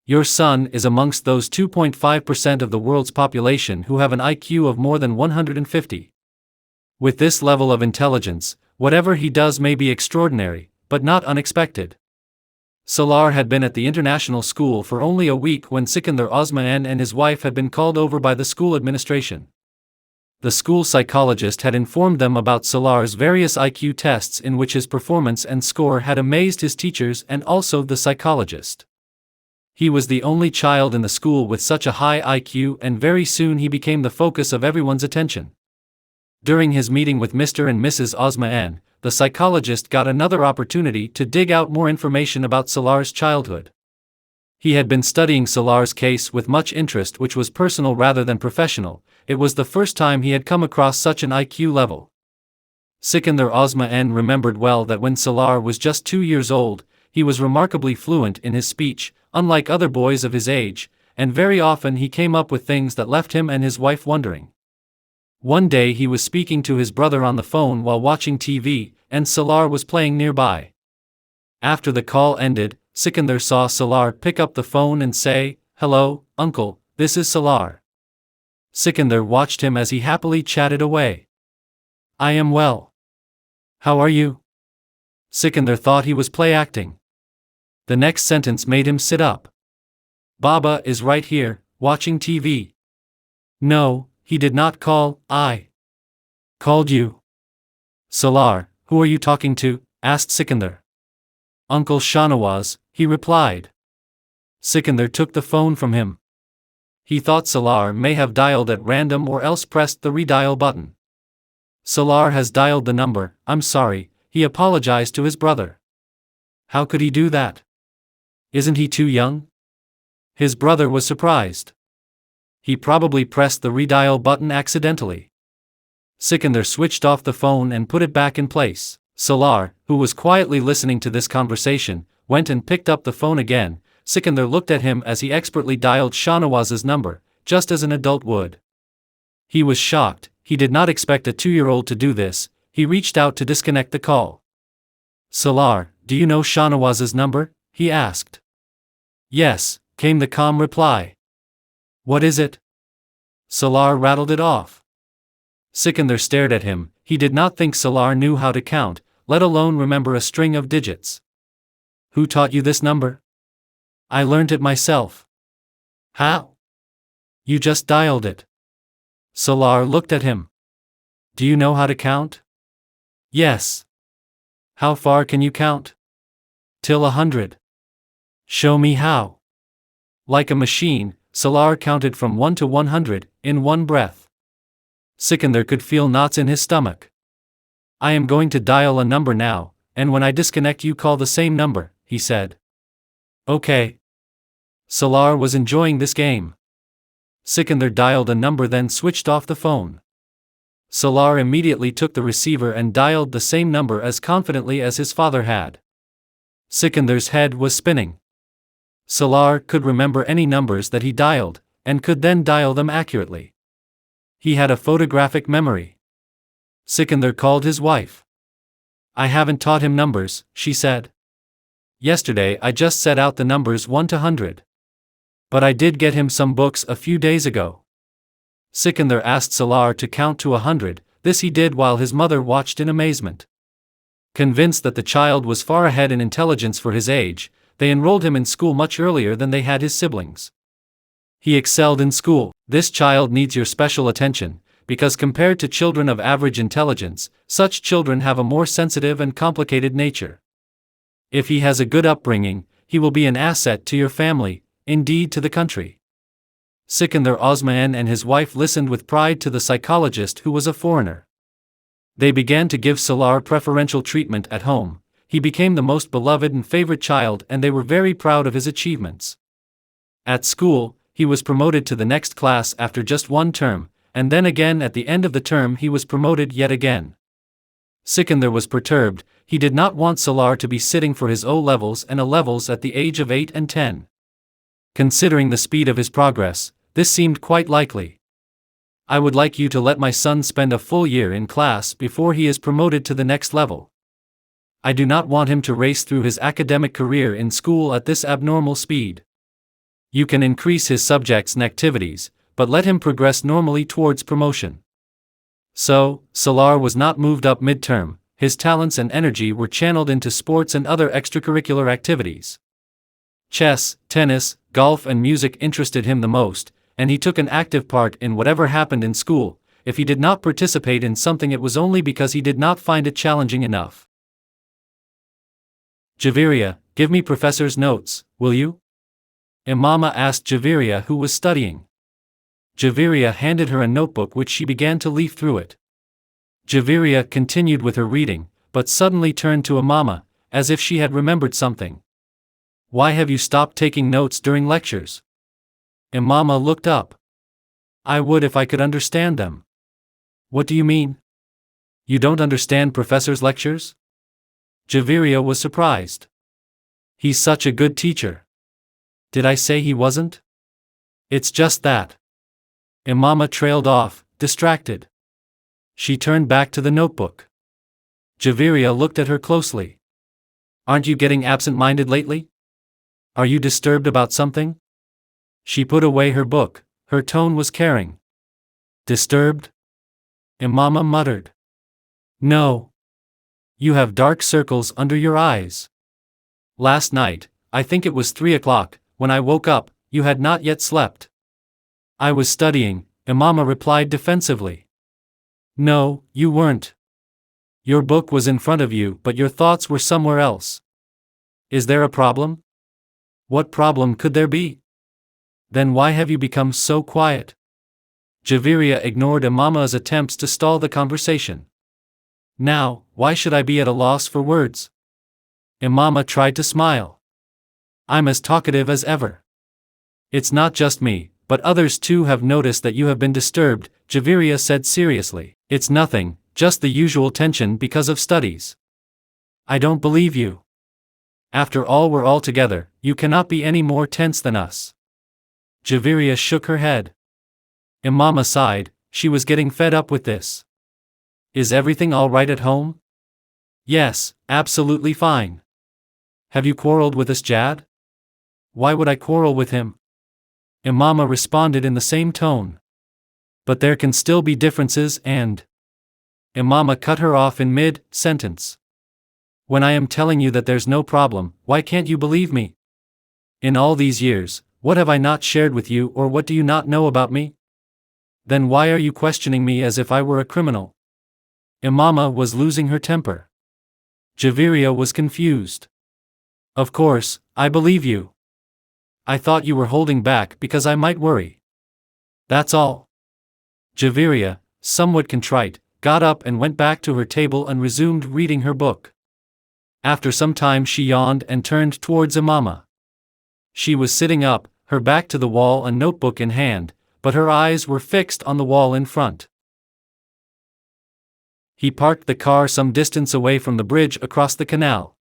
Your son is amongst those 2.5% of the world's population who have an IQ of more than 150. With this level of intelligence, whatever he does may be extraordinary, but not unexpected. Salaar had been at the international school for only a week when Sikandar Osman and his wife had been called over by the school administration. The school psychologist had informed them about Salaar's various IQ tests in which his performance and score had amazed his teachers and also the psychologist. He was the only child in the school with such a high IQ, and very soon he became the focus of everyone's attention. During his meeting with Mr. and Mrs. Osman, the psychologist got another opportunity to dig out more information about Salaar's childhood. He had been studying Salaar's case with much interest, which was personal rather than professional. It was the first time he had come across such an IQ level. Sikandar Osman remembered well that when Salaar was just 2 years old, he was remarkably fluent in his speech, unlike other boys of his age, and very often he came up with things that left him and his wife wondering. One day he was speaking to his brother on the phone while watching TV, and Salaar was playing nearby. After the call ended, Sikandar saw Salaar pick up the phone and say, "Hello, uncle, this is Salaar." Sikandar watched him as he happily chatted away. "I am well. How are you?" Sikandar thought he was play-acting. The next sentence made him sit up. "Baba is right here, watching TV." "No, he did not call, I called you." "Salaar, who are you talking to?" asked Sikandar. "Uncle Shahnawaz," he replied. Sikandar took the phone from him. He thought Salaar may have dialed at random or else pressed the redial button. "Salaar has dialed the number, I'm sorry," he apologized to his brother. "How could he do that? Isn't he too young?" His brother was surprised. "He probably pressed the redial button accidentally." Sikandar switched off the phone and put it back in place. Salaar, who was quietly listening to this conversation, went and picked up the phone again. Sikandar looked at him as he expertly dialed Shahnawaz's number, just as an adult would. He was shocked. He did not expect a 2-year-old to do this. He reached out to disconnect the call. "Salaar, do you know Shahnawaz's number?" he asked. "Yes," came the calm reply. "What is it?" Salaar rattled it off. Sikandar stared at him. He did not think Salaar knew how to count, let alone remember a string of digits. "Who taught you this number?" "I learned it myself." "How?" "You just dialed it." Salaar looked at him. "Do you know how to count?" "Yes." "How far can you count?" "Till 100. "Show me how." Like a machine, Salaar counted from 1 to 100, in one breath. Sikandar could feel knots in his stomach. "I am going to dial a number now, and when I disconnect you call the same number," he said. "Okay." Salaar was enjoying this game. Sikandar dialed a number, then switched off the phone. Salaar immediately took the receiver and dialed the same number as confidently as his father had. Sikandar's head was spinning. Salaar could remember any numbers that he dialed, and could then dial them accurately. He had a photographic memory. Sikandar called his wife. "I haven't taught him numbers," she said. "Yesterday I just set out the numbers 1 to 100. But I did get him some books a few days ago." Sikandar asked Salaar to count to 100, this he did while his mother watched in amazement. Convinced that the child was far ahead in intelligence for his age, they enrolled him in school much earlier than they had his siblings. He excelled in school. "This child needs your special attention, because compared to children of average intelligence, such children have a more sensitive and complicated nature. If he has a good upbringing, he will be an asset to your family, indeed to the country." Sikandar Osman and his wife listened with pride to the psychologist, who was a foreigner. They began to give Salaar preferential treatment at home. He became the most beloved and favorite child, and they were very proud of his achievements. At school, he was promoted to the next class after just 1 term, and then again at the end of the term he was promoted yet again. Sikandar was perturbed. He did not want Salaar to be sitting for his O-levels and A-levels at the age of 8 and 10. Considering the speed of his progress, this seemed quite likely. "I would like you to let my son spend a full year in class before he is promoted to the next level. I do not want him to race through his academic career in school at this abnormal speed." You can increase his subjects and activities, but let him progress normally towards promotion. So, Salaar was not moved up mid-term. His talents and energy were channeled into sports and other extracurricular activities. Chess, tennis, golf and music interested him the most, and he took an active part in whatever happened in school. If he did not participate in something, it was only because he did not find it challenging enough. Javeria, give me professor's notes, will you? Imama asked Javeria, who was studying. Javeria handed her a notebook, which she began to leaf through it. Javeria continued with her reading, but suddenly turned to Imama, as if she had remembered something. Why have you stopped taking notes during lectures? Imama looked up. I would if I could understand them. What do you mean? You don't understand professor's lectures? Javeria was surprised. He's such a good teacher. Did I say he wasn't? It's just that. Imama trailed off, distracted. She turned back to the notebook. Javeria looked at her closely. Aren't you getting absent-minded lately? Are you disturbed about something? She put away her book. Her tone was caring. Disturbed? Imama muttered. No. You have dark circles under your eyes. Last night, I think it was 3 o'clock, when I woke up, you had not yet slept. I was studying, Imama replied defensively. No, you weren't. Your book was in front of you, but your thoughts were somewhere else. Is there a problem? What problem could there be? Then why have you become so quiet? Javeria ignored Imama's attempts to stall the conversation. Now, why should I be at a loss for words? Imama tried to smile. I'm as talkative as ever. It's not just me, but others too have noticed that you have been disturbed, Javeria said seriously. It's nothing, just the usual tension because of studies. I don't believe you. After all, we're all together, you cannot be any more tense than us. Javeria shook her head. Imama sighed, she was getting fed up with this. Is everything all right at home? Yes, absolutely fine. Have you quarreled with Jad? Why would I quarrel with him? Imama responded in the same tone. But there can still be differences and… Imama cut her off in mid-sentence. When I am telling you that there's no problem, why can't you believe me? In all these years, what have I not shared with you, or what do you not know about me? Then why are you questioning me as if I were a criminal? Imama was losing her temper. Javeria was confused. Of course, I believe you. I thought you were holding back because I might worry. That's all. Javeria, somewhat contrite, got up and went back to her table and resumed reading her book. After some time she yawned and turned towards Imama. She was sitting up, her back to the wall and notebook in hand, but her eyes were fixed on the wall in front. He parked the car some distance away from the bridge across the canal.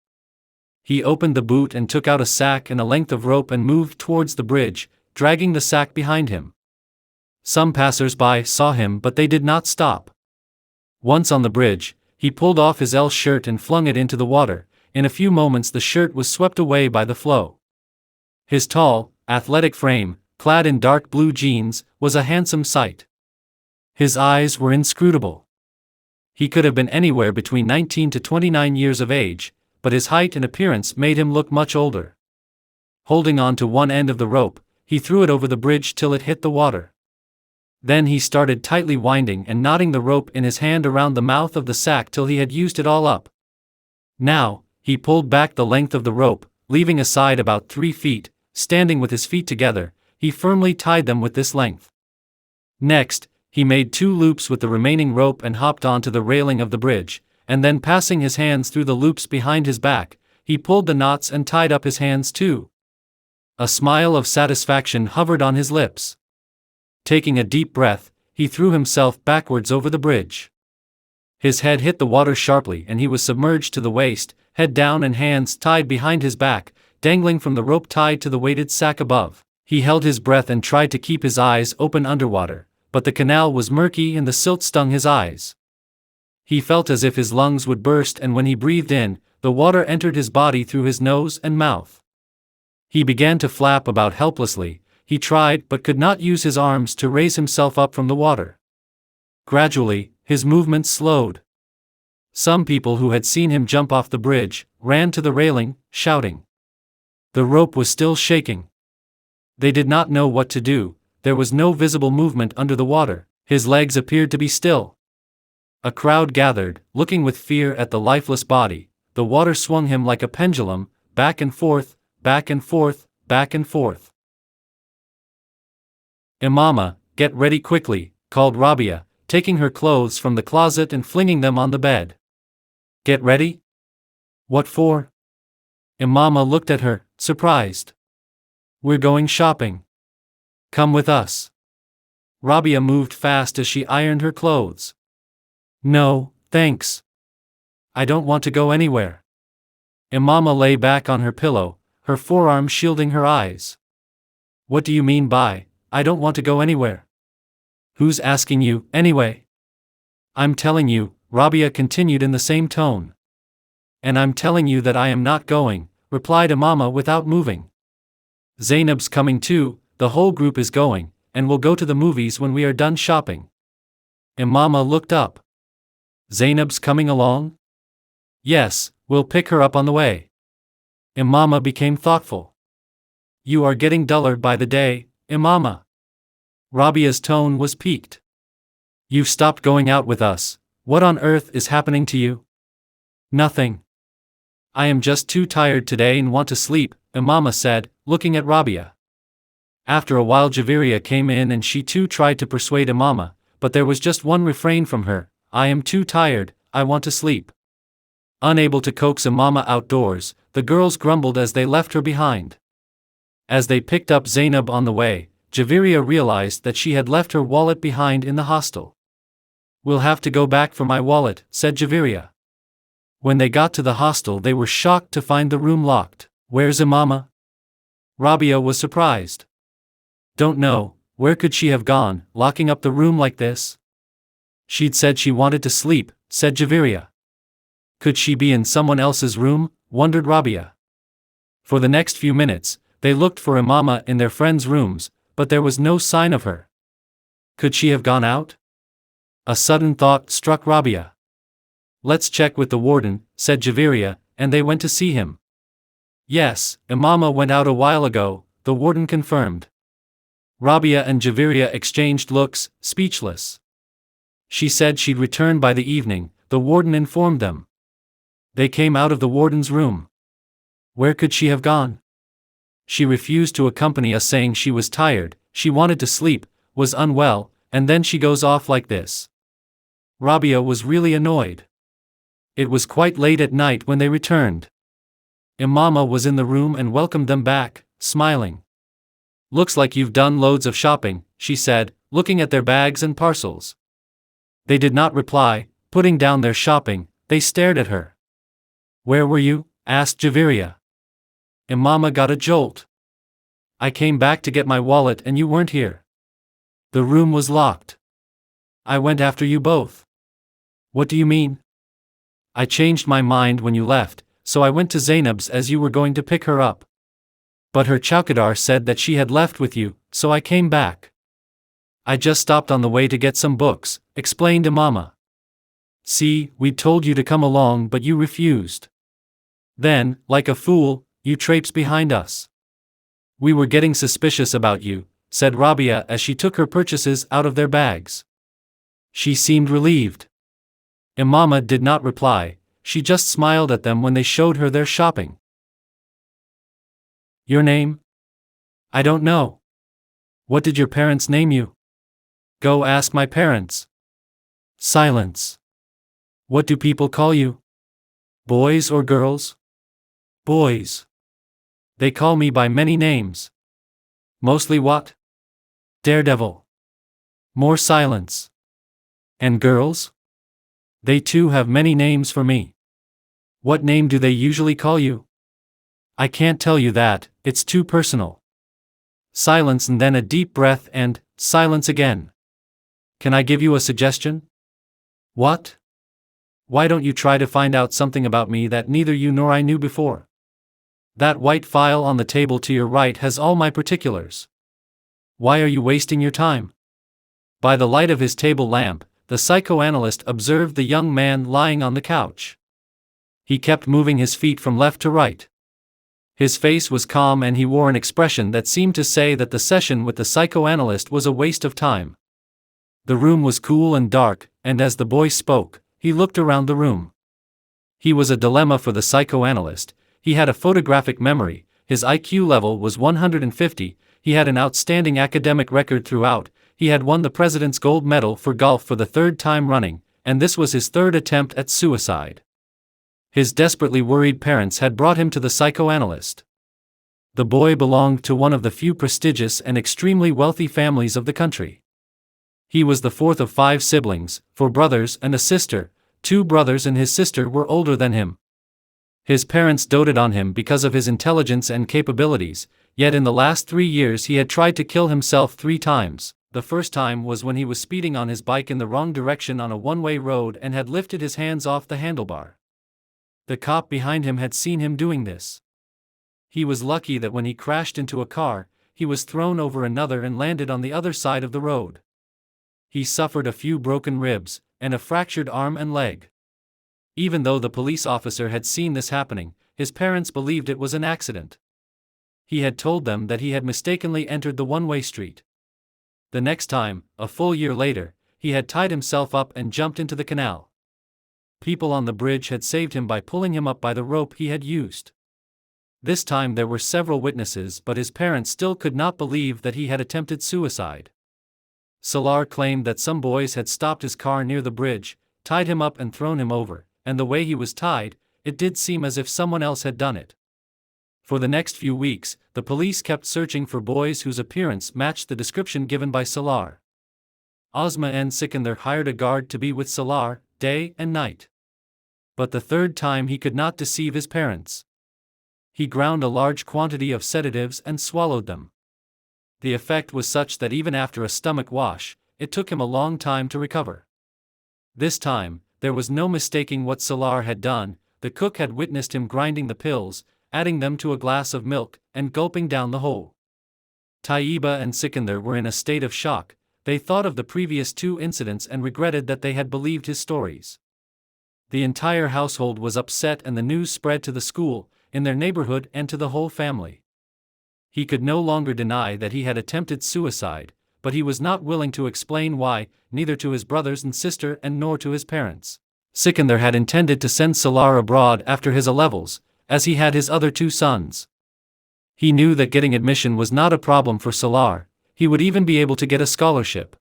He opened the boot and took out a sack and a length of rope and moved towards the bridge, dragging the sack behind him. Some passers-by saw him, but they did not stop. Once on the bridge, he pulled off his L shirt and flung it into the water. In a few moments the shirt was swept away by the flow. His tall, athletic frame, clad in dark blue jeans, was a handsome sight. His eyes were inscrutable. He could have been anywhere between 19 to 29 years of age, but his height and appearance made him look much older. Holding on to one end of the rope, he threw it over the bridge till it hit the water. Then he started tightly winding and knotting the rope in his hand around the mouth of the sack till he had used it all up. Now, he pulled back the length of the rope, leaving aside about 3 feet, standing with his feet together, he firmly tied them with this length. Next, he made 2 loops with the remaining rope and hopped onto the railing of the bridge, and then passing his hands through the loops behind his back, he pulled the knots and tied up his hands too. A smile of satisfaction hovered on his lips. Taking a deep breath, he threw himself backwards over the bridge. His head hit the water sharply and he was submerged to the waist, head down and hands tied behind his back, dangling from the rope tied to the weighted sack above. He held his breath and tried to keep his eyes open underwater, but the canal was murky and the silt stung his eyes. He felt as if his lungs would burst, and when he breathed in, the water entered his body through his nose and mouth. He began to flap about helplessly. He tried but could not use his arms to raise himself up from the water. Gradually, his movements slowed. Some people who had seen him jump off the bridge ran to the railing, shouting. The rope was still shaking. They did not know what to do. There was no visible movement under the water. His legs appeared to be still. A crowd gathered, looking with fear at the lifeless body. The water swung him like a pendulum, back and forth, back and forth, back and forth. Imama, get ready quickly, called Rabia, taking her clothes from the closet and flinging them on the bed. Get ready? What for? Imama looked at her, surprised. We're going shopping. Come with us. Rabia moved fast as she ironed her clothes. No, thanks. I don't want to go anywhere. Imama lay back on her pillow, her forearm shielding her eyes. What do you mean by, I don't want to go anywhere? Who's asking you, anyway? I'm telling you, Rabia continued in the same tone. And I'm telling you that I am not going, replied Imama without moving. Zainab's coming too, the whole group is going, and we'll go to the movies when we are done shopping. Imama looked up. Zainab's coming along? Yes, we'll pick her up on the way. Imama became thoughtful. You are getting duller by the day, Imama. Rabia's tone was piqued. You've stopped going out with us. What on earth is happening to you? Nothing. I am just too tired today and want to sleep, Imama said, looking at Rabia. After a while Javeria came in and she too tried to persuade Imama, but there was just one refrain from her, I am too tired, I want to sleep. Unable to coax Imama outdoors, the girls grumbled as they left her behind. As they picked up Zainab on the way, Javeria realized that she had left her wallet behind in the hostel. We'll have to go back for my wallet, said Javeria. When they got to the hostel they were shocked to find the room locked. Where's Imama? Rabia was surprised. Don't know, where could she have gone, locking up the room like this? She'd said she wanted to sleep, said Javeria. Could she be in someone else's room, wondered Rabia. For the next few minutes, they looked for Imama in their friends' rooms, but there was no sign of her. Could she have gone out? A sudden thought struck Rabia. Let's check with the warden, said Javeria, and they went to see him. Yes, Imama went out a while ago, the warden confirmed. Rabia and Javeria exchanged looks, speechless. She said she'd return by the evening, the warden informed them. They came out of the warden's room. Where could she have gone? She refused to accompany us saying she was tired, she wanted to sleep, was unwell, and then she goes off like this. Rabia was really annoyed. It was quite late at night when they returned. Imama was in the room and welcomed them back, smiling. Looks like you've done loads of shopping, she said, looking at their bags and parcels. They did not reply, putting down their shopping, they stared at her. Where were you? Asked Javeria. Imama got a jolt. I came back to get my wallet and you weren't here. The room was locked. I went after you both. What do you mean? I changed my mind when you left, so I went to Zainab's as you were going to pick her up. But her chowkidar said that she had left with you, so I came back. I just stopped on the way to get some books, explained Imama. See, we'd told you to come along but you refused. Then, like a fool, you traipsed behind us. We were getting suspicious about you, said Rabia as she took her purchases out of their bags. She seemed relieved. Imama did not reply, she just smiled at them when they showed her their shopping. Your name? I don't know. What did your parents name you? Go ask my parents. Silence. What do people call you? Boys or girls? Boys. They call me by many names. Mostly what? Daredevil. More silence. And girls? They too have many names for me. What name do they usually call you? I can't tell you that, it's too personal. Silence and then a deep breath and silence again. Can I give you a suggestion? What? Why don't you try to find out something about me that neither you nor I knew before? That white file on the table to your right has all my particulars. Why are you wasting your time? By the light of his table lamp, the psychoanalyst observed the young man lying on the couch. He kept moving his feet from left to right. His face was calm and he wore an expression that seemed to say that the session with the psychoanalyst was a waste of time. The room was cool and dark, and as the boy spoke, he looked around the room. He was a dilemma for the psychoanalyst. He had a photographic memory, his IQ level was 150, he had an outstanding academic record throughout, he had won the President's Gold Medal for golf for the third time running, and this was his third attempt at suicide. His desperately worried parents had brought him to the psychoanalyst. The boy belonged to one of the few prestigious and extremely wealthy families of the country. He was the fourth of 5 siblings, 4 brothers and a sister. 2 brothers and his sister were older than him. His parents doted on him because of his intelligence and capabilities, yet in the last 3 years he had tried to kill himself 3 times. The first time was when he was speeding on his bike in the wrong direction on a one-way road and had lifted his hands off the handlebar. The cop behind him had seen him doing this. He was lucky that when he crashed into a car, he was thrown over another and landed on the other side of the road. He suffered a few broken ribs, and a fractured arm and leg. Even though the police officer had seen this happening, his parents believed it was an accident. He had told them that he had mistakenly entered the one-way street. The next time, a full year later, he had tied himself up and jumped into the canal. People on the bridge had saved him by pulling him up by the rope he had used. This time there were several witnesses, but his parents still could not believe that he had attempted suicide. Salaar claimed that some boys had stopped his car near the bridge, tied him up and thrown him over, and the way he was tied, it did seem as if someone else had done it. For the next few weeks, the police kept searching for boys whose appearance matched the description given by Salaar. Ozma and Sikandar hired a guard to be with Salaar, day and night. But the third time he could not deceive his parents. He ground a large quantity of sedatives and swallowed them. The effect was such that even after a stomach wash, it took him a long time to recover. This time, there was no mistaking what Salaar had done. The cook had witnessed him grinding the pills, adding them to a glass of milk, and gulping down the whole. Taiba and Sikandar were in a state of shock. They thought of the previous 2 incidents and regretted that they had believed his stories. The entire household was upset and the news spread to the school, in their neighborhood and to the whole family. He could no longer deny that he had attempted suicide, but he was not willing to explain why, neither to his brothers and sister and nor to his parents. Sikandar had intended to send Salaar abroad after his A-levels, as he had his other 2 sons. He knew that getting admission was not a problem for Salaar, he would even be able to get a scholarship.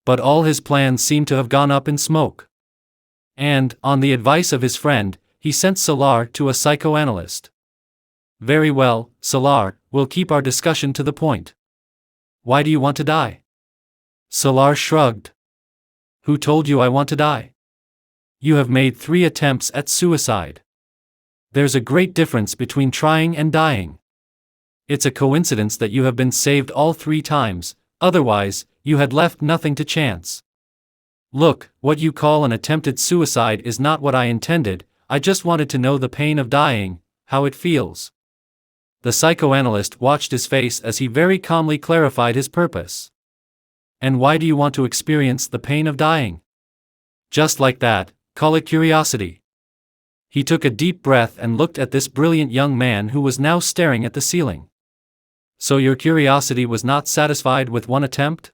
But all his plans seemed to have gone up in smoke. And, on the advice of his friend, he sent Salaar to a psychoanalyst. Very well, Salaar, we'll keep our discussion to the point. Why do you want to die? Salaar shrugged. Who told you I want to die? You have made 3 attempts at suicide. There's a great difference between trying and dying. It's a coincidence that you have been saved all 3 times, otherwise, you had left nothing to chance. Look, what you call an attempted suicide is not what I intended, I just wanted to know the pain of dying, how it feels. The psychoanalyst watched his face as he very calmly clarified his purpose. And why do you want to experience the pain of dying? Just like that, call it curiosity. He took a deep breath and looked at this brilliant young man who was now staring at the ceiling. So your curiosity was not satisfied with 1 attempt?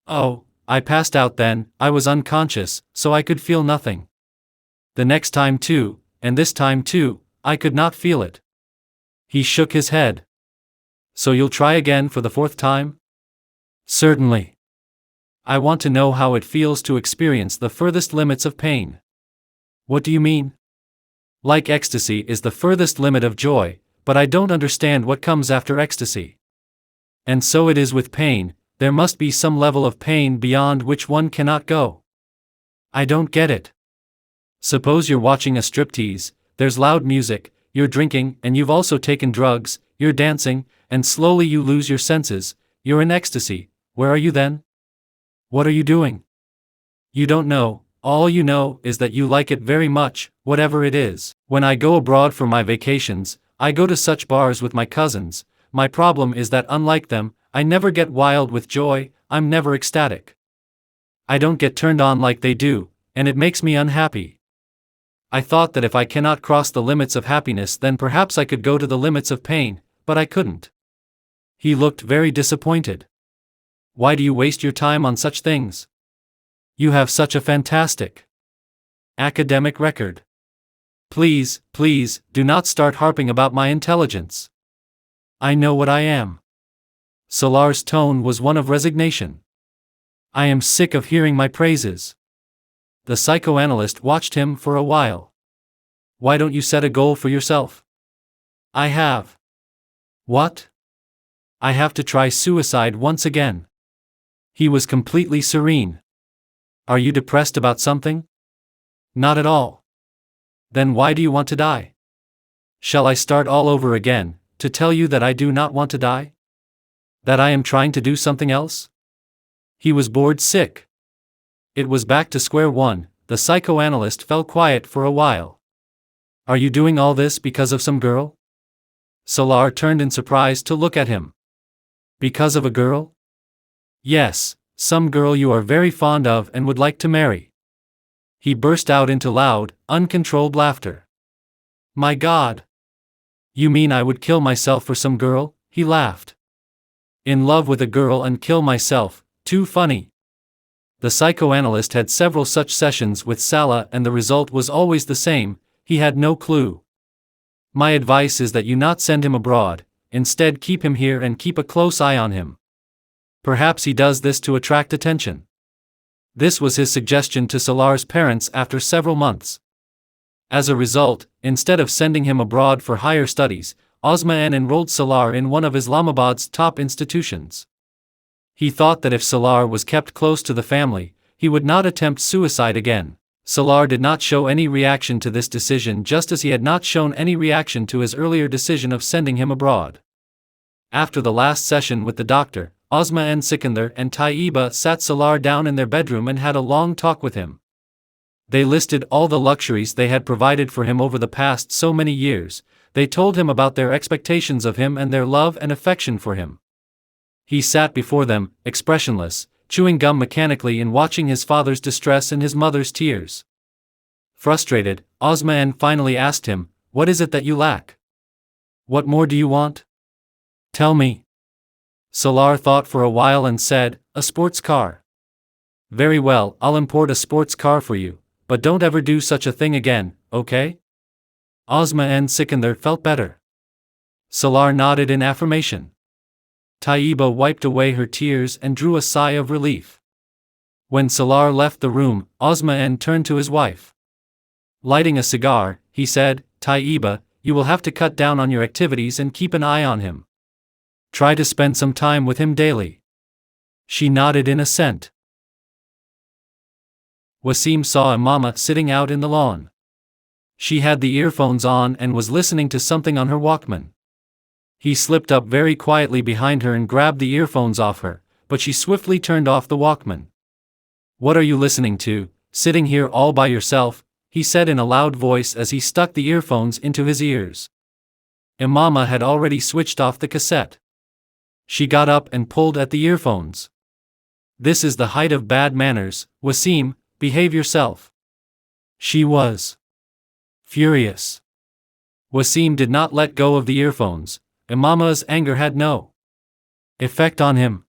Oh, I passed out then, I was unconscious, so I could feel nothing. The next time too, and this time too, I could not feel it. He shook his head. So you'll try again for the 4th time? Certainly. I want to know how it feels to experience the furthest limits of pain. What do you mean? Like ecstasy is the furthest limit of joy, but I don't understand what comes after ecstasy. And so it is with pain, there must be some level of pain beyond which one cannot go. I don't get it. Suppose you're watching a striptease, there's loud music, you're drinking, and you've also taken drugs, you're dancing, and slowly you lose your senses, you're in ecstasy, where are you then? What are you doing? You don't know, all you know is that you like it very much, whatever it is. When I go abroad for my vacations, I go to such bars with my cousins. My problem is that unlike them, I never get wild with joy, I'm never ecstatic. I don't get turned on like they do, and it makes me unhappy. I thought that if I cannot cross the limits of happiness, then perhaps I could go to the limits of pain, but I couldn't. He looked very disappointed. Why do you waste your time on such things? You have such a fantastic academic record. Please, please, do not start harping about my intelligence. I know what I am. Salaar's tone was one of resignation. I am sick of hearing my praises. The psychoanalyst watched him for a while. Why don't you set a goal for yourself? I have. What? I have to try suicide once again. He was completely serene. Are you depressed about something? Not at all. Then why do you want to die? Shall I start all over again, to tell you that I do not want to die? That I am trying to do something else? He was bored sick. It was back to square one. The psychoanalyst fell quiet for a while. Are you doing all this because of some girl? Salaar turned in surprise to look at him. Because of a girl? Yes, some girl you are very fond of and would like to marry. He burst out into loud, uncontrolled laughter. My God! You mean I would kill myself for some girl? He laughed. In love with a girl and kill myself, too funny. The psychoanalyst had several such sessions with Salaar and the result was always the same, he had no clue. My advice is that you not send him abroad, instead keep him here and keep a close eye on him. Perhaps he does this to attract attention. This was his suggestion to Salaar's parents after several months. As a result, instead of sending him abroad for higher studies, Osman enrolled Salaar in one of Islamabad's top institutions. He thought that if Salaar was kept close to the family, he would not attempt suicide again. Salaar did not show any reaction to this decision, just as he had not shown any reaction to his earlier decision of sending him abroad. After the last session with the doctor, Osman, Sikandar and Taiba sat Salaar down in their bedroom and had a long talk with him. They listed all the luxuries they had provided for him over the past so many years. They told him about their expectations of him and their love and affection for him. He sat before them, expressionless, chewing gum mechanically and watching his father's distress and his mother's tears. Frustrated, Osman finally asked him, "What is it that you lack? What more do you want? Tell me." Salaar thought for a while and said, "A sports car." "Very well, I'll import a sports car for you, but don't ever do such a thing again, okay?" Osman Sikandar felt better. Salaar nodded in affirmation. Taiba wiped away her tears and drew a sigh of relief. When Salaar left the room, Osman turned to his wife. Lighting a cigar, he said, "Taiba, you will have to cut down on your activities and keep an eye on him. Try to spend some time with him daily." She nodded in assent. Wasim saw Imama sitting out in the lawn. She had the earphones on and was listening to something on her Walkman. He slipped up very quietly behind her and grabbed the earphones off her, but she swiftly turned off the Walkman. "What are you listening to, sitting here all by yourself?" he said in a loud voice as he stuck the earphones into his ears. Imama had already switched off the cassette. She got up and pulled at the earphones. "This is the height of bad manners, Wasim, behave yourself." She was furious. Wasim did not let go of the earphones. Imama's anger had no effect on him.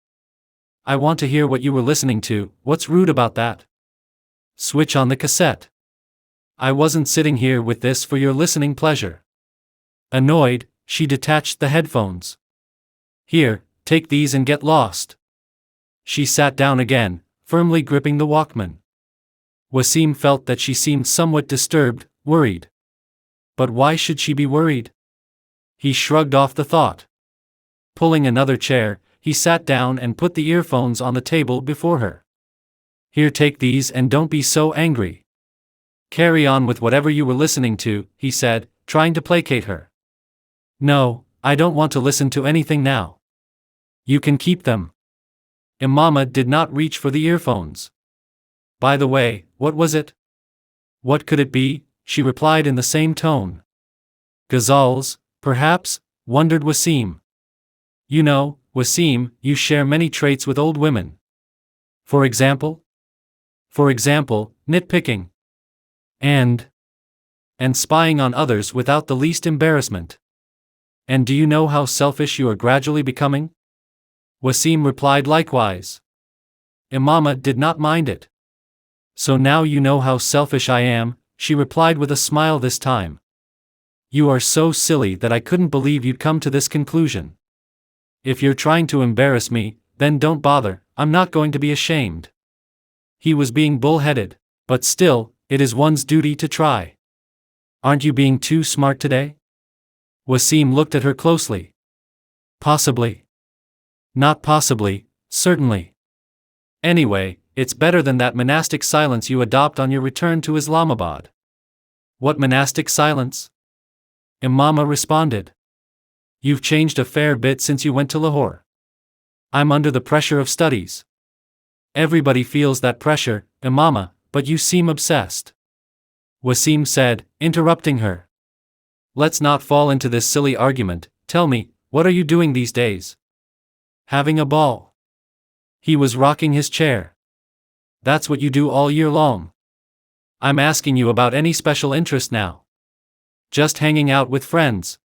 "I want to hear what you were listening to, what's rude about that? Switch on the cassette. I wasn't sitting here with this for your listening pleasure." Annoyed, she detached the headphones. "Here, take these and get lost." She sat down again, firmly gripping the Walkman. Wasim felt that she seemed somewhat disturbed, worried. But why should she be worried? He shrugged off the thought. Pulling another chair, he sat down and put the earphones on the table before her. "Here, take these and don't be so angry. Carry on with whatever you were listening to," he said, trying to placate her. "No, I don't want to listen to anything now. You can keep them." Imama did not reach for the earphones. "By the way, what was it?" "What could it be?" she replied in the same tone. "Ghazals, Perhaps, wondered Wasim. You know, Wasim, you share many traits with old women. For example? For example, nitpicking. And spying on others without the least embarrassment. And do you know how selfish you are gradually becoming? Wasim replied likewise. Imama did not mind it. So now you know how selfish I am, she replied with a smile this time. You are so silly that I couldn't believe you'd come to this conclusion. If you're trying to embarrass me, then don't bother, I'm not going to be ashamed. He was being bullheaded, but still, it is one's duty to try. Aren't you being too smart today? Wasim looked at her closely. Possibly. Not possibly, certainly. Anyway, it's better than that monastic silence you adopt on your return to Islamabad. What monastic silence? Imama responded. You've changed a fair bit since you went to Lahore. I'm under the pressure of studies. Everybody feels that pressure, Imama, but you seem obsessed. Wasim said, interrupting her. Let's not fall into this silly argument, tell me, what are you doing these days? Having a ball. He was rocking his chair. That's what you do all year long. I'm asking you about any special interest now. Just hanging out with friends.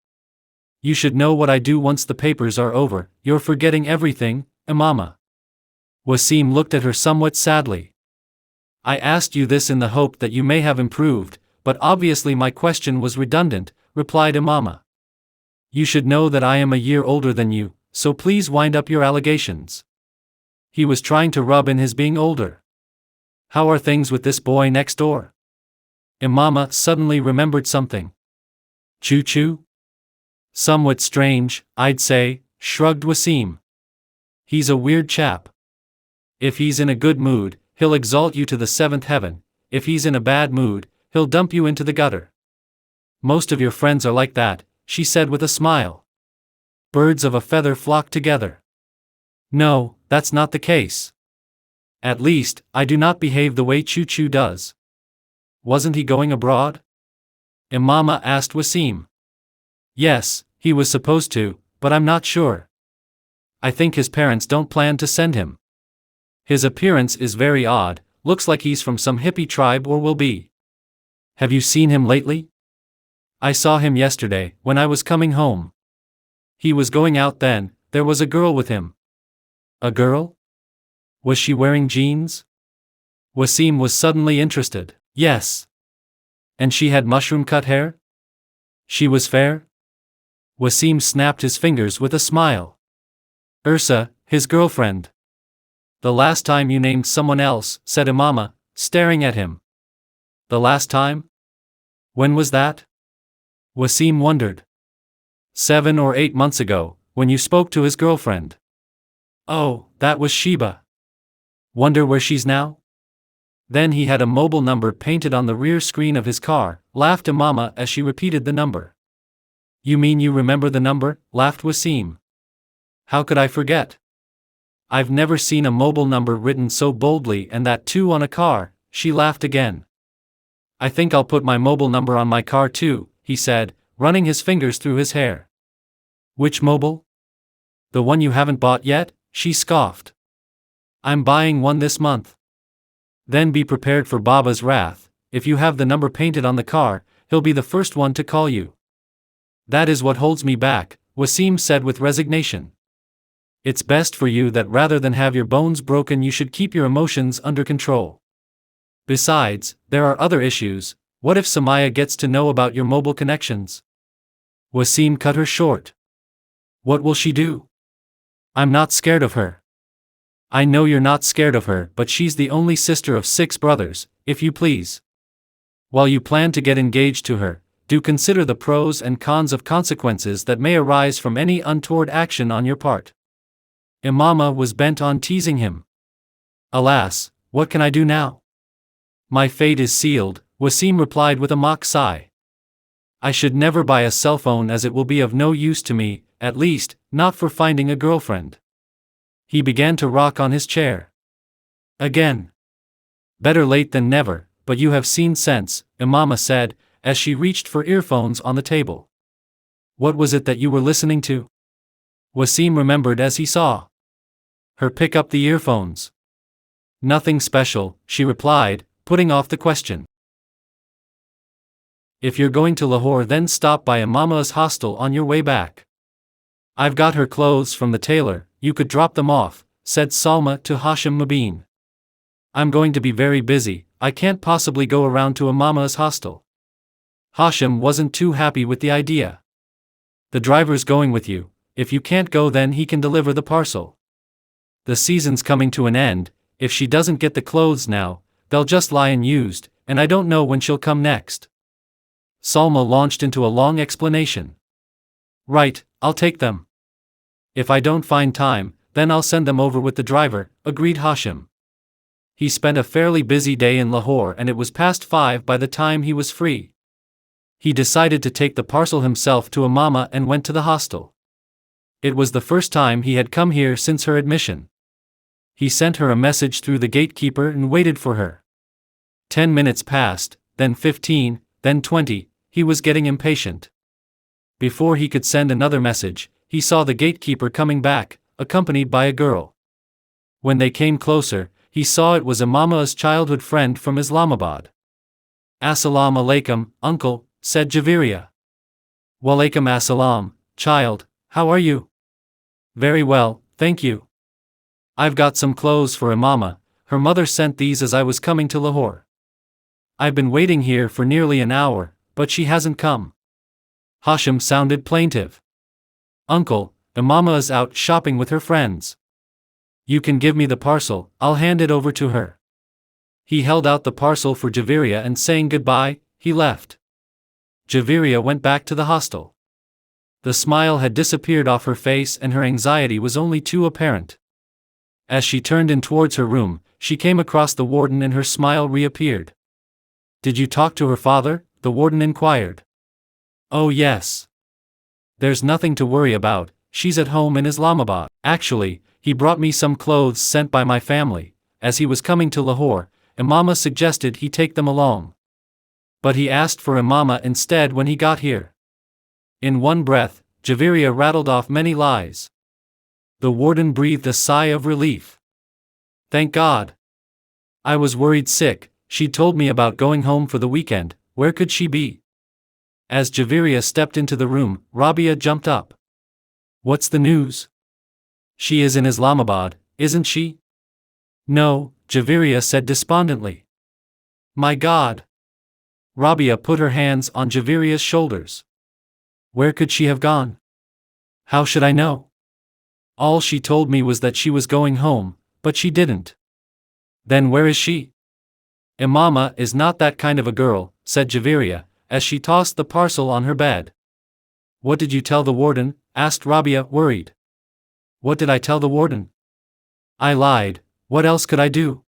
You should know what I do once the papers are over, you're forgetting everything, Imama. Wasim looked at her somewhat sadly. I asked you this in the hope that you may have improved, but obviously my question was redundant, replied Imama. You should know that I am a year older than you, so please wind up your allegations. He was trying to rub in his being older. How are things with this boy next door? Imama suddenly remembered something. Choo-choo? Somewhat strange, I'd say, shrugged Wasim. He's a weird chap. If he's in a good mood, he'll exalt you to the seventh heaven, if he's in a bad mood, he'll dump you into the gutter. Most of your friends are like that, she said with a smile. Birds of a feather flock together. No, that's not the case. At least, I do not behave the way Choo-choo does. Wasn't he going abroad? Imama asked Wasim. Yes, he was supposed to, but I'm not sure. I think his parents don't plan to send him. His appearance is very odd, looks like he's from some hippie tribe or will be. Have you seen him lately? I saw him yesterday, when I was coming home. He was going out then, there was a girl with him. A girl? Was she wearing jeans? Wasim was suddenly interested. Yes. And she had mushroom-cut hair? She was fair? Wasim snapped his fingers with a smile. Ursa, his girlfriend. The last time you named someone else, said Imama, staring at him. The last time? When was that? Wasim wondered. 7 or 8 months ago, when you spoke to his girlfriend. Oh, that was Sheba. Wonder where she's now? Then he had a mobile number painted on the rear screen of his car, laughed Imama as she repeated the number. You mean you remember the number? Laughed Wasim. How could I forget? I've never seen a mobile number written so boldly and that too on a car, she laughed again. I think I'll put my mobile number on my car too, he said, running his fingers through his hair. Which mobile? The one you haven't bought yet? She scoffed. I'm buying one this month. Then be prepared for Baba's wrath. If you have the number painted on the car, he'll be the first one to call you. That is what holds me back, Wasim said with resignation. It's best for you that rather than have your bones broken you should keep your emotions under control. Besides, there are other issues. What if Samaya gets to know about your mobile connections? Wasim cut her short. What will she do? I'm not scared of her. I know you're not scared of her, but she's the only sister of 6 brothers, if you please. While you plan to get engaged to her, do consider the pros and cons of consequences that may arise from any untoward action on your part. Imama was bent on teasing him. Alas, what can I do now? My fate is sealed, Wasim replied with a mock sigh. I should never buy a cell phone as it will be of no use to me, at least, not for finding a girlfriend. He began to rock on his chair. Again. Better late than never, but you have seen sense, Imama said, as she reached for earphones on the table. What was it that you were listening to? Wasim remembered as he saw her pick up the earphones. Nothing special, she replied, putting off the question. If you're going to Lahore, then stop by Imama's hostel on your way back. I've got her clothes from the tailor, you could drop them off, said Salma to Hashim Mubin. I'm going to be very busy, I can't possibly go around to Imama's hostel. Hashim wasn't too happy with the idea. The driver's going with you, if you can't go then he can deliver the parcel. The season's coming to an end, if she doesn't get the clothes now, they'll just lie unused, and I don't know when she'll come next. Salma launched into a long explanation. Right, I'll take them. If I don't find time, then I'll send them over with the driver, agreed Hashim. He spent a fairly busy day in Lahore and it was past 5 by the time he was free. He decided to take the parcel himself to Imama and went to the hostel. It was the first time he had come here since her admission. He sent her a message through the gatekeeper and waited for her. 10 minutes passed, then 15, then 20, he was getting impatient. Before he could send another message, he saw the gatekeeper coming back, accompanied by a girl. When they came closer, he saw it was Imama's childhood friend from Islamabad. Assalamu alaikum, uncle, said Javeria. Walaikum assalam, child, how are you? Very well, thank you. I've got some clothes for Imama, her mother sent these as I was coming to Lahore. I've been waiting here for nearly an hour, but she hasn't come. Hashim sounded plaintive. Uncle, Imama is out shopping with her friends. You can give me the parcel, I'll hand it over to her. He held out the parcel for Javeria and saying goodbye, he left. Javeria went back to the hostel. The smile had disappeared off her face and her anxiety was only too apparent. As she turned in towards her room, she came across the warden and her smile reappeared. Did you talk to her father? The warden inquired. Oh yes. There's nothing to worry about, she's at home in Islamabad. Actually, he brought me some clothes sent by my family. As he was coming to Lahore, Imama suggested he take them along. But he asked for Imama instead when he got here. In one breath, Javeria rattled off many lies. The warden breathed a sigh of relief. Thank God. I was worried sick, she told me about going home for the weekend, where could she be? As Javeria stepped into the room, Rabia jumped up. What's the news? She is in Islamabad, isn't she? No, Javeria said despondently. My God. Rabia put her hands on Javeria's shoulders. Where could she have gone? How should I know? All she told me was that she was going home, but she didn't. Then where is she? Imama is not that kind of a girl, said Javeria, as she tossed the parcel on her bed. What did you tell the warden? Asked Rabia, worried. What did I tell the warden? I lied, what else could I do?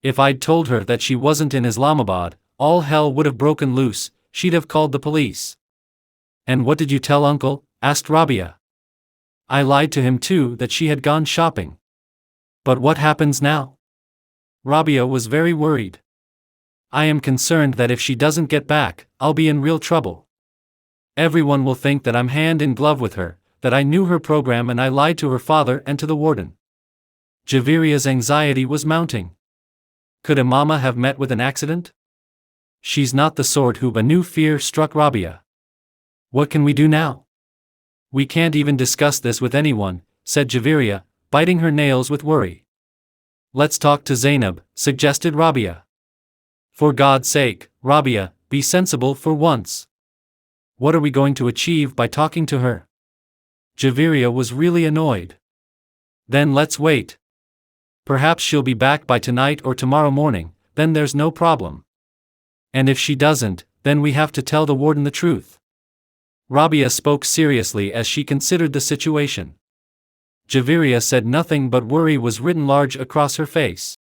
If I'd told her that she wasn't in Islamabad, all hell would have broken loose, she'd have called the police. And what did you tell uncle? Asked Rabia. I lied to him too that she had gone shopping. But what happens now? Rabia was very worried. I am concerned that if she doesn't get back, I'll be in real trouble. Everyone will think that I'm hand in glove with her, that I knew her program and I lied to her father and to the warden. Javeria's anxiety was mounting. Could Imama have met with an accident? She's not the sort who. A new fear struck Rabia. What can we do now? We can't even discuss this with anyone, said Javeria, biting her nails with worry. Let's talk to Zainab, suggested Rabia. For God's sake, Rabia, be sensible for once. What are we going to achieve by talking to her? Javeria was really annoyed. Then let's wait. Perhaps she'll be back by tonight or tomorrow morning, then there's no problem. And if she doesn't, then we have to tell the warden the truth. Rabia spoke seriously as she considered the situation. Javeria said nothing but worry was written large across her face.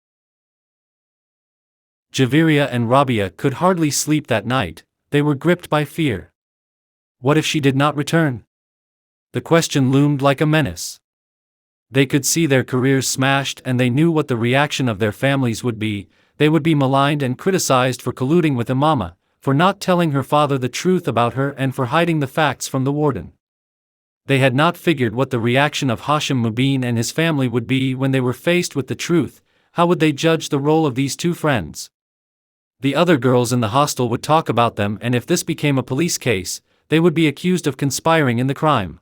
Javeria and Rabia could hardly sleep that night, they were gripped by fear. What if she did not return? The question loomed like a menace. They could see their careers smashed and they knew what the reaction of their families would be. They would be maligned and criticized for colluding with Imama, for not telling her father the truth about her and for hiding the facts from the warden. They had not figured what the reaction of Hashim Mubin and his family would be when they were faced with the truth. How would they judge the role of these two friends? The other girls in the hostel would talk about them, and if this became a police case, they would be accused of conspiring in the crime.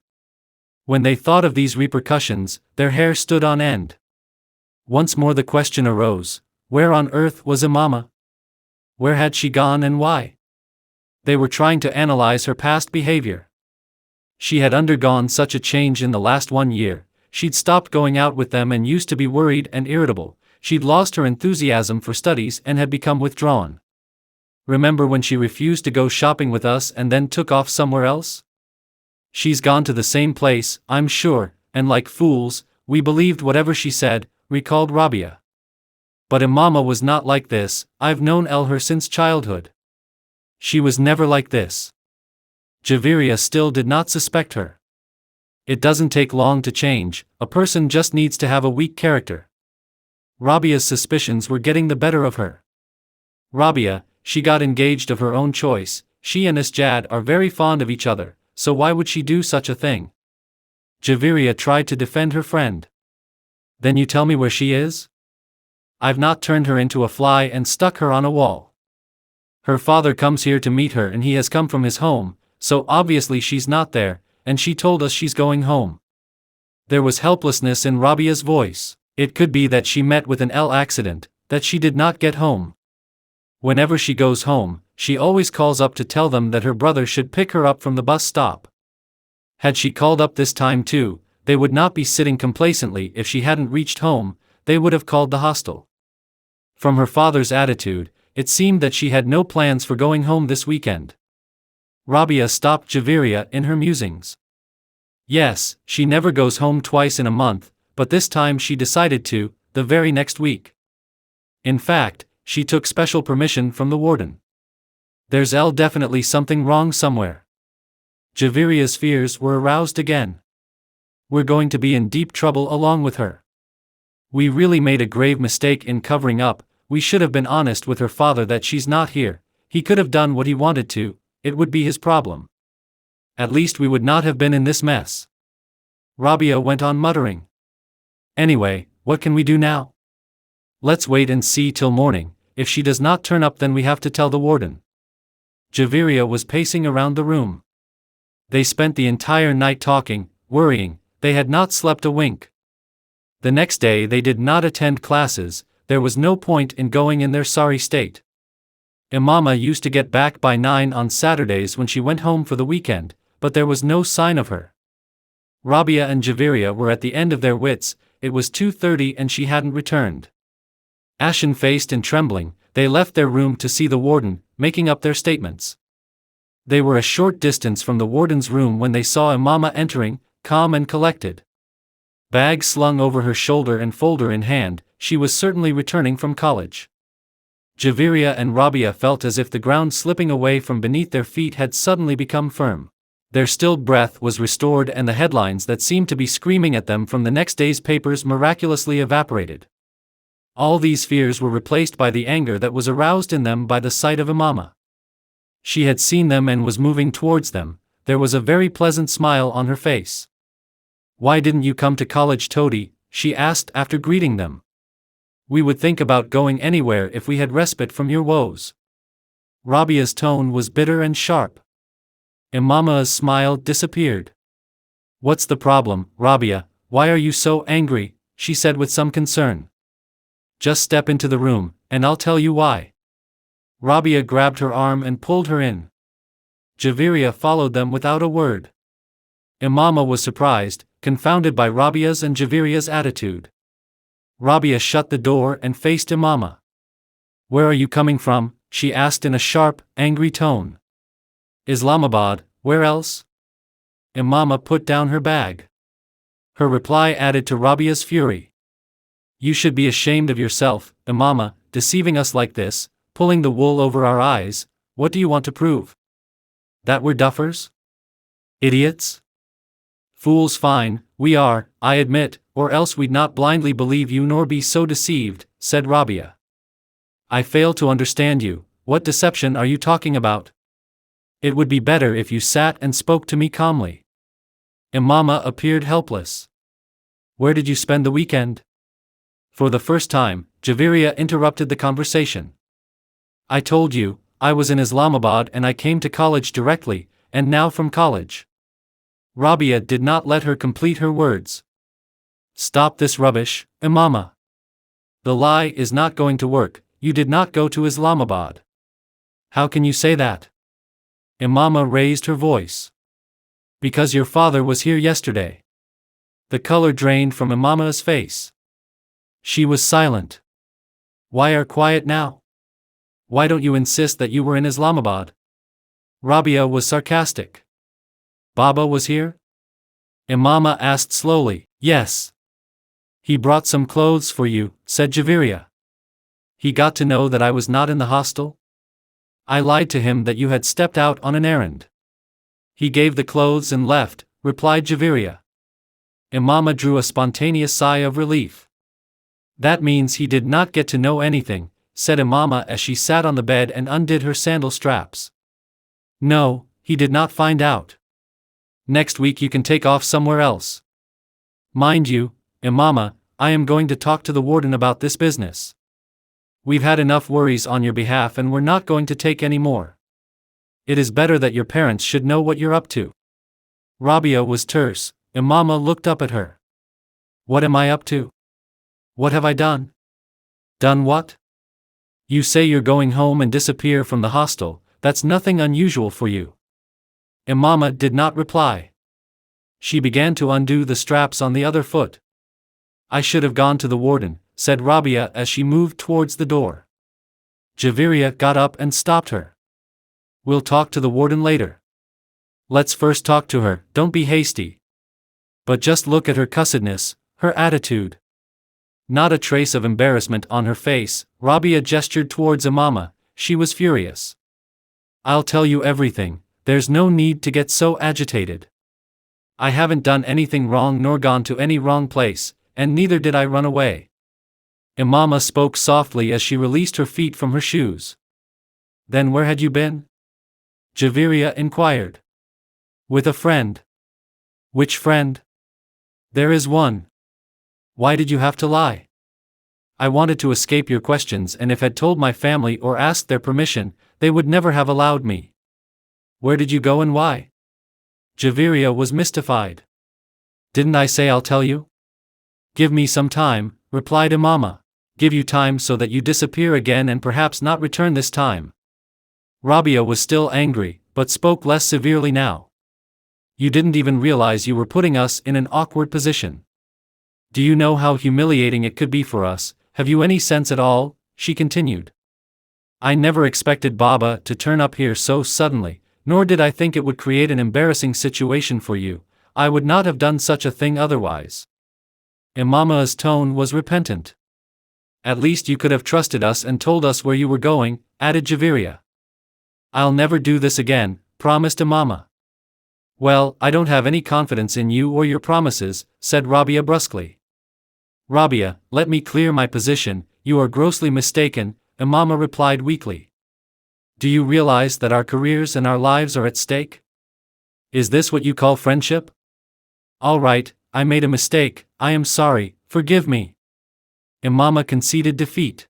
When they thought of these repercussions, their hair stood on end. Once more the question arose, where on earth was Imama? Where had she gone and why? They were trying to analyze her past behavior. She had undergone such a change in the last 1 year. She'd stopped going out with them and used to be worried and irritable. She'd lost her enthusiasm for studies and had become withdrawn. Remember when she refused to go shopping with us and then took off somewhere else? She's gone to the same place, I'm sure, and like fools, we believed whatever she said, recalled Rabia. But Imama was not like this. I've known her since childhood. She was never like this. Javeria still did not suspect her. It doesn't take long to change, a person just needs to have a weak character. Rabia's suspicions were getting the better of her. Rabia, she got engaged of her own choice. She and S.A.W are very fond of each other, so why would she do such a thing? Javeria tried to defend her friend. Then you tell me where she is? I've not turned her into a fly and stuck her on a wall. Her father comes here to meet her and he has come from his home, so obviously she's not there, and she told us she's going home. There was helplessness in Rabia's voice. It could be that she met with an accident, that she did not get home. Whenever she goes home, she always calls up to tell them that her brother should pick her up from the bus stop. Had she called up this time too, they would not be sitting complacently. If she hadn't reached home, they would have called the hostel. From her father's attitude, it seemed that she had no plans for going home this weekend. Rabia stopped Javeria in her musings. Yes, she never goes home twice in a month, but this time she decided to, the very next week. In fact, she took special permission from the warden. There's definitely something wrong somewhere. Javeria's fears were aroused again. We're going to be in deep trouble along with her. We really made a grave mistake in covering up. We should have been honest with her father that she's not here. He could have done what he wanted to. It would be his problem. At least we would not have been in this mess. Rabia went on muttering. Anyway, what can we do now? Let's wait and see till morning. If she does not turn up, then we have to tell the warden. Javeria was pacing around the room. They spent the entire night talking, worrying. They had not slept a wink. The next day they did not attend classes. There was no point in going in their sorry state. Imama used to get back by 9 on Saturdays when she went home for the weekend, but there was no sign of her. Rabia and Javeria were at the end of their wits. It was 2:30 and she hadn't returned. Ashen-faced and trembling, they left their room to see the warden, making up their statements. They were a short distance from the warden's room when they saw Imama entering, calm and collected. Bag slung over her shoulder and folder in hand, she was certainly returning from college. Javeria and Rabia felt as if the ground slipping away from beneath their feet had suddenly become firm. Their stilled breath was restored and the headlines that seemed to be screaming at them from the next day's papers miraculously evaporated. All these fears were replaced by the anger that was aroused in them by the sight of Imama. She had seen them and was moving towards them. There was a very pleasant smile on her face. "Why didn't you come to college, Todi?" she asked after greeting them. "We would think about going anywhere if we had respite from your woes." Rabia's tone was bitter and sharp. Imama's smile disappeared. "What's the problem, Rabia? Why are you so angry?" she said with some concern. "Just step into the room, and I'll tell you why." Rabia grabbed her arm and pulled her in. Javeria followed them without a word. Imama was surprised, confounded by Rabia's and Javeria's attitude. Rabia shut the door and faced Imama. "Where are you coming from?" she asked in a sharp, angry tone. "Islamabad, where else?" Imama put down her bag. Her reply added to Rabia's fury. "You should be ashamed of yourself, Imama, deceiving us like this, pulling the wool over our eyes. What do you want to prove? That we're duffers? Idiots? Fools, fine, we are, I admit, or else we'd not blindly believe you nor be so deceived," said Rabia. "I fail to understand you. What deception are you talking about? It would be better if you sat and spoke to me calmly. Imama appeared helpless. Where did you spend the weekend? For the first time, Javeria interrupted the conversation. I told you, I was in Islamabad and I came to college directly, and now from college. Rabia did not let her complete her words. Stop this rubbish, Imama. The lie is not going to work. You did not go to Islamabad. How can you say that? Imama raised her voice. Because your father was here yesterday. The color drained from Imama's face. She was silent. Why are quiet now? Why don't you insist that you were in Islamabad? Rabia was sarcastic. Baba was here? Imama asked slowly. Yes. He brought some clothes for you, said Javeria. He got to know that I was not in the hostel? I lied to him that you had stepped out on an errand. He gave the clothes and left, replied Javeria. Imama drew a spontaneous sigh of relief. That means he did not get to know anything, said Imama as she sat on the bed and undid her sandal straps. No, he did not find out. Next week you can take off somewhere else. Mind you, Imama, I am going to talk to the warden about this business. We've had enough worries on your behalf and we're not going to take any more. It is better that your parents should know what you're up to. Rabia was terse. Imama looked up at her. What am I up to? What have I done? Done what? You say you're going home and disappear from the hostel. That's nothing unusual for you. Imama did not reply. She began to undo the straps on the other foot. I should have gone to the warden, said Rabia as she moved towards the door. Javeria got up and stopped her. We'll talk to the warden later. Let's first talk to her, don't be hasty. But just look at her cussedness, her attitude. Not a trace of embarrassment on her face, Rabia gestured towards Imama. She was furious. I'll tell you everything, there's no need to get so agitated. I haven't done anything wrong nor gone to any wrong place, and neither did I run away. Imama spoke softly as she released her feet from her shoes. Then where had you been? Javeria inquired. With a friend. Which friend? There is one. Why did you have to lie? I wanted to escape your questions, and if had told my family or asked their permission, they would never have allowed me. Where did you go and why? Javeria was mystified. Didn't I say I'll tell you? Give me some time, replied Imama. Give you time so that you disappear again and perhaps not return this time. Rabia was still angry, but spoke less severely now. You didn't even realize you were putting us in an awkward position. Do you know how humiliating it could be for us? Have you any sense at all? She continued. I never expected Baba to turn up here so suddenly, nor did I think it would create an embarrassing situation for you. I would not have done such a thing otherwise. Imama's tone was repentant. At least you could have trusted us and told us where you were going, added Javeria. I'll never do this again, promised Imama. Well, I don't have any confidence in you or your promises, said Rabia brusquely. Rabia, let me clear my position, you are grossly mistaken, Imama replied weakly. Do you realize that our careers and our lives are at stake? Is this what you call friendship? All right, I made a mistake, I am sorry, forgive me. Imama conceded defeat.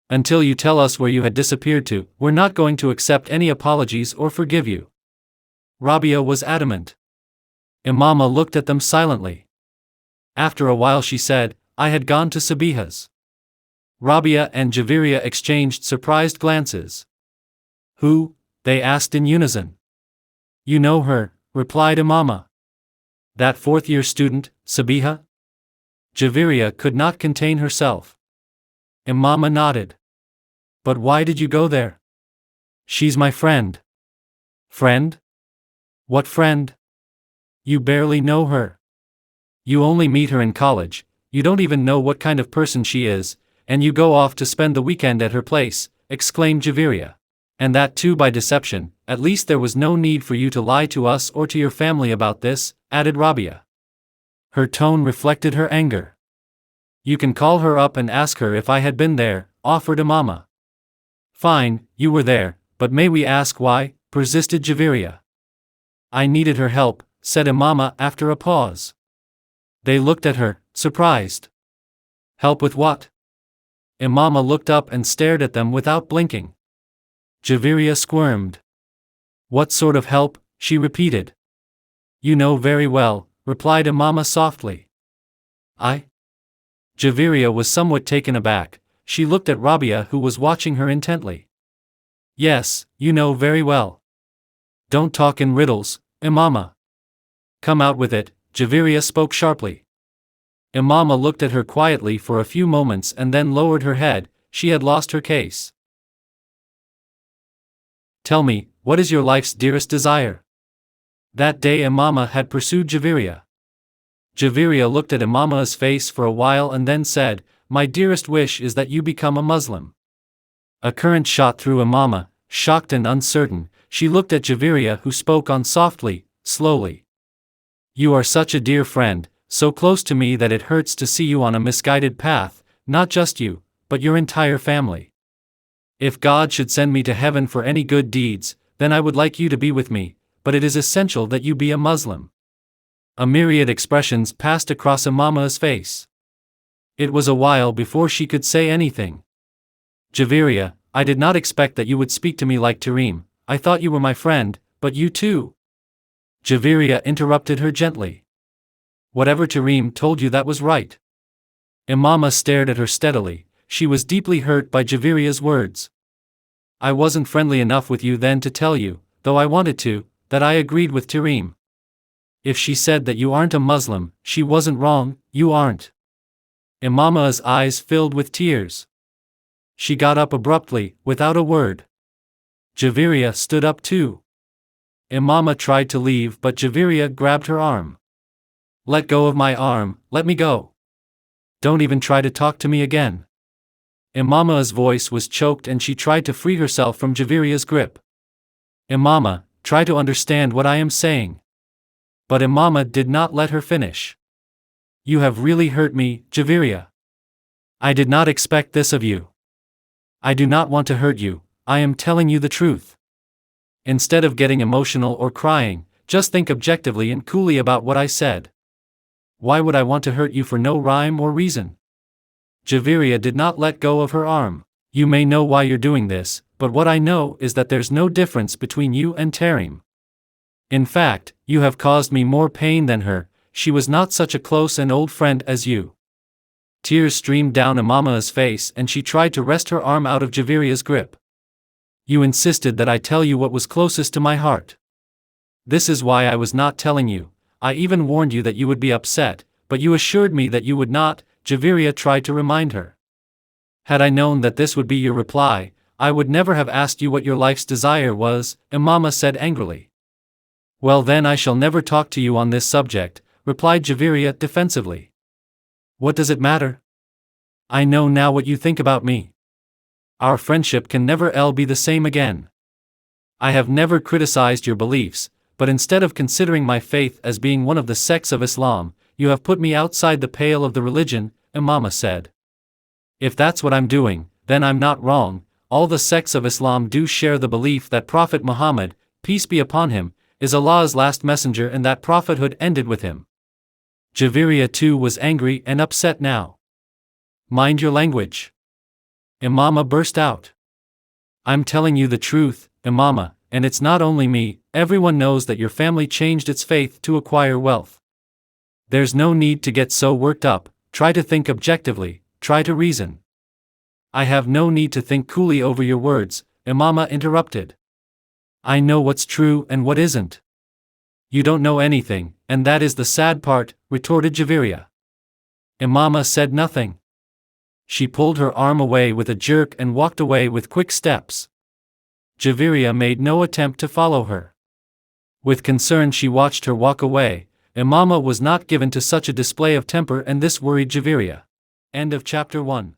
Until you tell us where you had disappeared to, we're not going to accept any apologies or forgive you. Rabia was adamant. Imama looked at them silently. After a while she said, I had gone to Sabiha's. Rabia and Javeria exchanged surprised glances. Who? They asked in unison. You know her, replied Imama. That fourth-year student, Sabiha? Javeria could not contain herself. Imama nodded. But why did you go there? She's my friend. Friend? What friend? You barely know her. You only meet her in college, you don't even know what kind of person she is, and you go off to spend the weekend at her place, exclaimed Javeria. And that too by deception. At least there was no need for you to lie to us or to your family about this, added Rabia. Her tone reflected her anger. You can call her up and ask her if I had been there, offered Imama. Fine, you were there, but may we ask why? Persisted Javeria. I needed her help, said Imama after a pause. They looked at her, surprised. Help with what? Imama looked up and stared at them without blinking. Javeria squirmed. What sort of help? She repeated. You know very well, replied Imama softly. I? Javeria was somewhat taken aback. She looked at Rabia, who was watching her intently. Yes, you know very well. Don't talk in riddles, Imama. Come out with it, Javeria spoke sharply. Imama looked at her quietly for a few moments and then lowered her head. She had lost her case. Tell me, what is your life's dearest desire? That day Imama had pursued Javeria. Javeria looked at Imama's face for a while and then said, My dearest wish is that you become a Muslim. A current shot through Imama. Shocked and uncertain, she looked at Javeria, who spoke on softly, slowly. You are such a dear friend, so close to me that it hurts to see you on a misguided path, not just you, but your entire family. If God should send me to heaven for any good deeds, then I would like you to be with me, but it is essential that you be a Muslim. A myriad expressions passed across Imama's face. It was a while before she could say anything. Javeria, I did not expect that you would speak to me like Tareem. I thought you were my friend, but you too. Javeria interrupted her gently. Whatever Tareem told you, that was right. Imama stared at her steadily. She was deeply hurt by Javeria's words. I wasn't friendly enough with you then to tell you, though I wanted to, that I agreed with Tareem. If she said that you aren't a Muslim, she wasn't wrong, you aren't. Imama's eyes filled with tears. She got up abruptly, without a word. Javeria stood up too. Imama tried to leave, but Javeria grabbed her arm. Let go of my arm, let me go. Don't even try to talk to me again. Imama's voice was choked and she tried to free herself from Javeria's grip. Imama, try to understand what I am saying. But Imama did not let her finish. You have really hurt me, Javeria. I did not expect this of you. I do not want to hurt you, I am telling you the truth. Instead of getting emotional or crying, just think objectively and coolly about what I said. Why would I want to hurt you for no rhyme or reason? Javeria did not let go of her arm. You may know why you're doing this, but what I know is that there's no difference between you and Tareem. In fact, you have caused me more pain than her. She was not such a close and old friend as you. Tears streamed down Imama's face and she tried to wrest her arm out of Javeria's grip. You insisted that I tell you what was closest to my heart. This is why I was not telling you. I even warned you that you would be upset, but you assured me that you would not, Javeria tried to remind her. Had I known that this would be your reply, I would never have asked you what your life's desire was, Imama said angrily. Well then I shall never talk to you on this subject, replied Javeria defensively. What does it matter? I know now what you think about me. Our friendship can never be the same again. I have never criticized your beliefs, but instead of considering my faith as being one of the sects of Islam, you have put me outside the pale of the religion, Imama said. If that's what I'm doing, then I'm not wrong. All the sects of Islam do share the belief that Prophet Muhammad, peace be upon him, is Allah's last messenger and that prophethood ended with him. Javeria too was angry and upset now. Mind your language. Imama burst out. I'm telling you the truth, Imama, and it's not only me, everyone knows that your family changed its faith to acquire wealth. There's no need to get so worked up, try to think objectively, try to reason. I have no need to think coolly over your words, Imama interrupted. I know what's true and what isn't. You don't know anything, and that is the sad part, retorted Javeria. Imama said nothing. She pulled her arm away with a jerk and walked away with quick steps. Javeria made no attempt to follow her. With concern she watched her walk away. Imama was not given to such a display of temper and this worried Javeria. End of chapter 1.